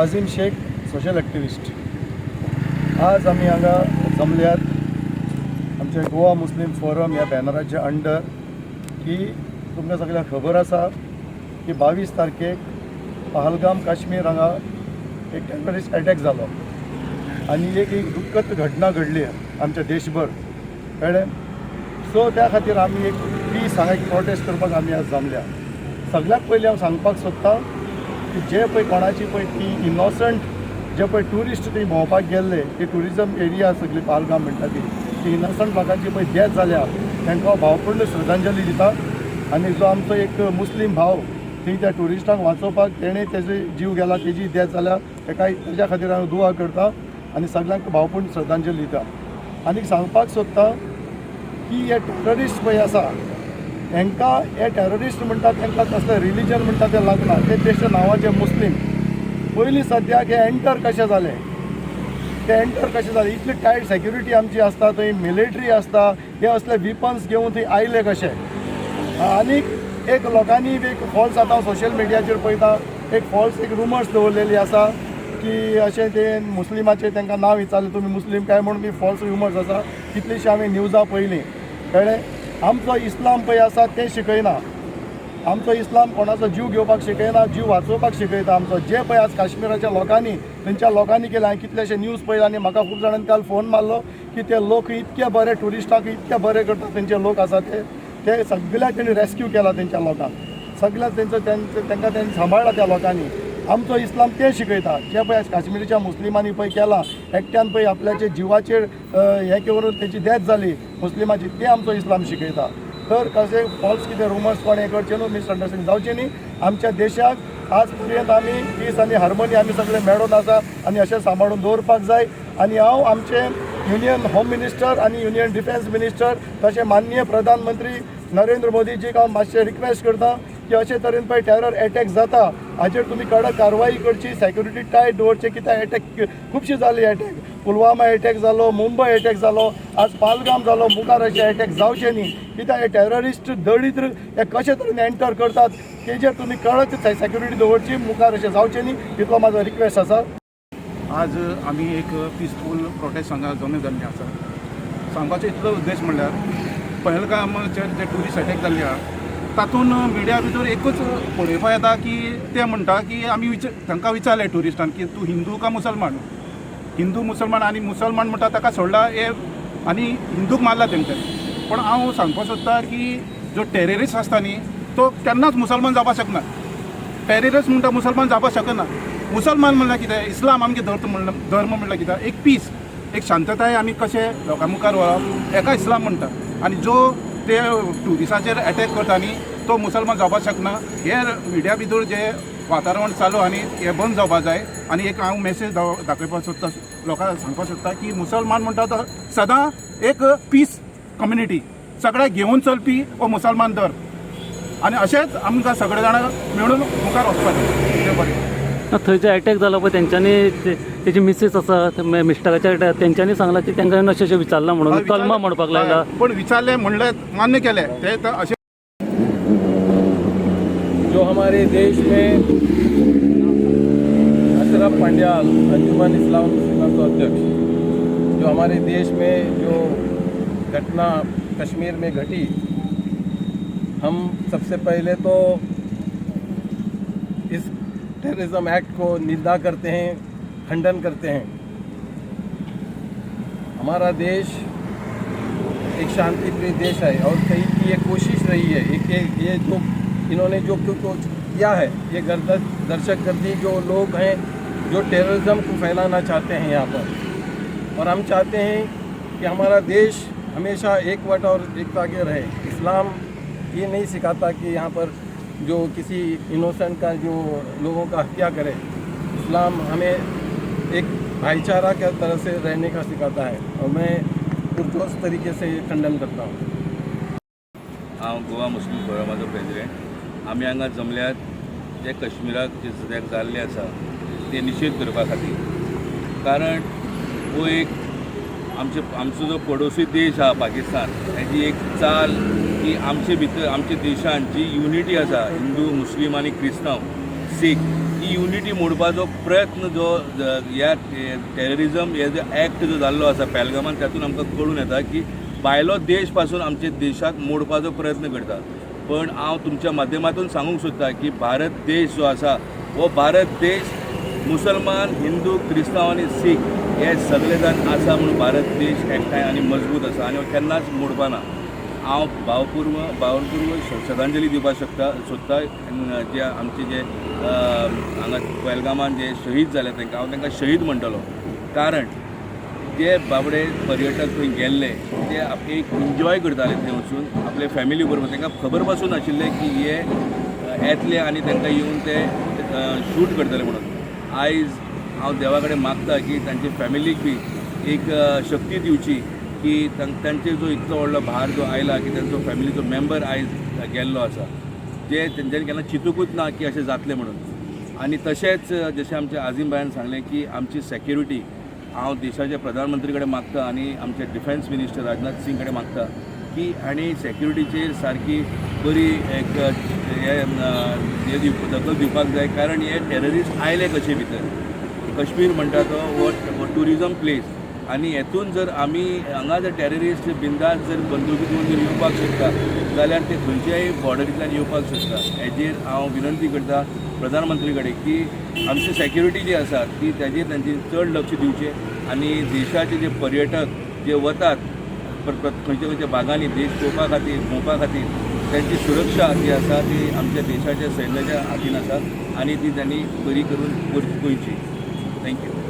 वाजीम Shaikh social ॲक्टिविस्ट. आज आम्ही हांगा जमल्यात आमचे गोवा मुस्लिम फोरम ह्या बॅनराचे अंडर की तुमकां सगळ्यांक खबर आसा की 22 तारखेक पहलगाम काश्मीर हांगा एक टेररिस्ट अटॅक जालो आनी एक दुख्खद घटना घडली आमच्या देशभर कळ्ळें. सो त्या खातीर आमी एक पीस हांगा एक प्रोटेस्ट करपाक आमी आज जमल्या. सगळ्यात पयलीं हांव सांगपाक सोदतां की जे पळय कोणाची पळय ती इनोसंट जे पळय ट्युरिस्ट थंय भोंवपाक गेल्ले ती ट्युरिजम एरिया सगळी पहलगाम म्हणटा ती इनोसंट लोकांची पळय डेथ जाल्या तांकां भावपूर्ण श्रद्धांजली दिता. आनी जो आमचो एक मुस्लीम भाव थंय त्या ट्युरिस्टांक वाचोवपाक तेणें तेजो जीव गेला तेजी डेथ जाल्या तेज्या खातीर हांव दुआ करता आनी सगळ्यांक भावपूर्ण श्रद्धांजली दिता. आनी सांगपाक सोदता की हे टेररिस्ट पळय आसा हांकां हे टेररिस्ट म्हणटा तांकां कसलें रिलीजन म्हणटा तें लागना. ते तेचे नांवाचे मुस्लीम. पयलीं सद्याक हे एंटर कशें जाले इतली टायट सेक्युरिटी आमची आसता थंय मिलिटरी आसता हे असले विपन्स घेवन थंय आयले कशे. आनीक एक लोकांनी एक फॉल्स आतां सोशल मिडियाचेर पळयता एक फॉल्स एक रुमर्स दवरलेली आसा की अशें ते मुस्लिमाचे तांकां नांव विचारलें तुमी मुस्लीम काय म्हणून बी फॉल्स रुमर्स आसा. कितलीशी आमी न्यूजां पयलीं कळ्ळें. आमचो इस्लाम पळय आसा तें शिकयना. आमचो इस्लाम कोणाचो जीव घेवपाक शिकयना जीव वाचोवपाक शिकयता. आमचो जे पळय आज काश्मीराच्या लोकांनी तेंच्या लोकांनी केलें हांवें कितलेशे न्यूज पळयला आनी म्हाका खूब जाणांनी काल फोन मारलो की ते लोक इतके बरे ट्युरिस्टांक इतके बरे करता तेंचे लोक आसा ते सगळ्याक तेणी रेस्क्यू केला तेंच्या लोकांक सगळ्याक तांकां तेणी सांबाळ्ळा त्या लोकांनी. आमचो इस्लाम तें शिकयता जे पळय काश्मीरच्या मुस्लिमांनी पळय केलां एकट्यान पळय आपल्याचे जिवाचेर हें करून तेची डेथ जाली मुस्लिमाची तें आमचो इस्लाम शिकयता. तर कशें फॉल्स कितें रुमर्स कोण हें करचें न्हू मिसअंडरस्टँडिंग जावचें न्ही. आमच्या देशाक आज पर्यंत आमी पीस आनी हार्मोनी आमी सगळे मेळून आसा आनी अशें सांबाळून दवरपाक जाय. आनी हांव आमचे युनियन होम मिनिस्टर आनी युनियन डिफेन्स मिनिस्टर तशें माननीय प्रधानमंत्री नरेंद्र मोदीजीक हांव मातशें रिक्वेस्ट करता की अशे तरेन पळय टेरर अटॅक जाता हाचेर तुमी कडक कारवाई करची सेक्युरिटी टायट दवरचें. कित्याक अटॅक खुबशी जाली अटॅक पुलवामा अटॅक जालो मुंबय अटॅक जालो आज पहलगाम जालो मुखार अशें अटॅक जावचें न्ही. कित्याक हे टेररिस्ट दळिद्र हे कशे तरेन एंटर करतात तेजेर तुमी कडक सेक्युरिटी दवरची मुखार अशें जावचें न्ही इतलो म्हाजो रिक्वेस्ट आसा. आज आमी एक पिसफूल प्रोटेस्ट हांगा जमे जाल्ले आसा. सांगपाचो इतलो उद्देश म्हणल्यार पहलगामचेर जे ट्युरिस्ट अटॅक जाल्ले आहा तातूंत मिडिया भितर एकूच पळोवपा येता की ते म्हणटा की आमी तांकां विचारलें ट्युरिस्टांक की तूं हिंदू काय मुसलमान. हिंदू मुसलमान आनी मुसलमान म्हणटा ताका सोडला हे आनी हिंदूक मारला तेंच्यांनी. पण हांव सांगपाक सोदतां की जो टेररिस्ट आसता न्ही तो केन्नाच मुसलमान जावपाक शकना. टेररिस्ट म्हणटा मुसलमान जावपाक शकना. मुसलमान म्हणल्यार कितें इस्लाम आमगे धर्म म्हणल्यार कितें एक पीस एक शांतताय आमी कशें लोकां मुखार व्हरप हेका इस्लाम म्हणटा. आनी जो ते ट्युरिस्टाचेर अटॅक करता न्ही तो मुसलमान जावपाक शकना. हे मिडिया भितर जे वातावरण चालू आनी हे बंद जावपाक जाय. आनी एक हांव मेसेज दाखोवपाक सोदता लोकांक सांगपाक सोदता की मुसलमान म्हणटा तो सदां एक पीस कम्युनिटी सगळ्याक घेवन चलपी हो मुसलमान धर्म आनी अशेंच आमकां सगळे जाणां मेळून मुखार वचपाचें. बरें थंय जे अटॅक जालो पळय तेंच्यांनी तेजी मिसेस आसा मिस्टराच्या अटॅक तेंच्यांनी सांगलां की तांकां अशें विचारलां म्हणून कलमा म्हणपाक लागला. पण विचारलें म्हणलें मान्य केलें ते अशें. जो हमारे देश में अशरफ पंडियाल अंजुमन इस्लाम मुस्लिम का अध्यक्ष जो हमारे देश में जो घटना कश्मीर में घटी हम सबसे पहले तो इस टेररिज्म एक्ट को निंदा करते हैं खंडन करते हैं. हमारा देश एक शांतिप्रिय देश है और कई की ये कोशिश रही है ये जो इन्होंने जो किया है ये दहशतगर्दी जो लोग हैं जो टेररिज्म को फैलाना चाहते हैं यहाँ पर. और हम चाहते हैं कि हमारा देश हमेशा एकवट और एकता के रहे. इस्लाम ये नहीं सिखाता कि यहाँ पर जो किसी इनोसेंट का जो लोगों का हत्या करे. इस्लाम हमें एक भाईचारा के तरह से रहने का सिखाता है और मैं पुरजोश तरीके से खंडन करता हूँ. हांव गोवा मुस्लिम फोरमाचो प्रेसिडेंट. आमी हांगा जमल्यात जे काश्मीराक जे सद्याक जाल्लें आसा ते निशेध करपा खातीर. कारण हो एक आमचो जो पडोसी देश आहा पाकिस्तान हेजी एक चाल की आमचे भितर आमच्या देशांत जी युनिटी आसा हिंदू मुस्लीम आनी क्रिस्तांव सीख ही युनिटी मोडपाचो प्रयत्न जो ह्या टेररिजम हे जो ॲक्ट जो जाल्लो आसा पहलगामान तातूंत आमकां कळून येता की भायलो देश पासून आमच्या देशाक मोडपाचो प्रयत्न करता. पण हांव तुमच्या माध्यमातून सांगूंक सोदता की भारत देश जो आसा हो भारत देश मुसलमान, हिंदू, क्रिस्तांव आनी सीख हे सगळे जाण आसा म्हणून भारत देश एकठांय आनी मजबूत आसा आनी हो केन्नाच मोडपाना. हांव भावपूर्व श्रद्धांजली दिवपाक सोदता जे आमचे जे हांगा पहलगामान जे शहीद जाले तांकां हांव तांकां शहीद म्हणटलो. कारण जे बाबडे पर्यटक थंय गेल्ले ते एक एन्जॉय करताले थंय वचून आपले फॅमिली बरोबर. तांकां खबर पासून नाशिल्लें की हे येतले आनी तांकां येवन ते शूट करतले म्हणून. आयज हांव देवा कडेन मागता की तांचे फॅमिलीक बी एक शक्ती दिवची की तांचे जो इतलो व्हडलो भार जो आयला की तांचो फॅमिलीचो मेंबर आयज गेल्लो आसा जे तेंच्यांनी केन्ना चिंतूकूच ना की अशें जातलें म्हणून. आनी तशेंच जशें आमचे आझीम बायान सांगलें की आमची सॅक्युरिटी हांव देशाच्या प्रधानमंत्री कडेन मागता आनी आमचे डिफेन्स मिनिस्टर राजनाथ सिंग कडेन मागता की आनी सॅक्युरिटीचेर सारकी बरी एक दखल दिवपाक जाय. कारण हे टेररिस्ट आयले कशे भितर. कश्मीर म्हणटा तो हो ट्युरिजम प्लेस आनी हेतून जर आमी हांगा जर टेररिस्ट बिंदास जर बंदुकी घेवन जर येवपाक सोदता जाल्यार ते खंयच्याय बॉर्डरींतल्यान येवपाक सोदता. हेजेर हांव विनंती करता प्रधानमंत्री कडेन की आमची सॅक्युरिटी जी आसा ती ताजेर तांची चड लक्ष दिवचें आनी देशाचे जे पर्यटक जे वतात खंयच्या खंयच्या भागांनी देश पळोवपा खातीर भोंवपा खातीर त्यांची सुरक्षा जी आसा ती आमच्या देशाच्या सैन्याच्या हातीन आसा आनी ती त्यांनी बरी करून पळोवची. थँक्यू.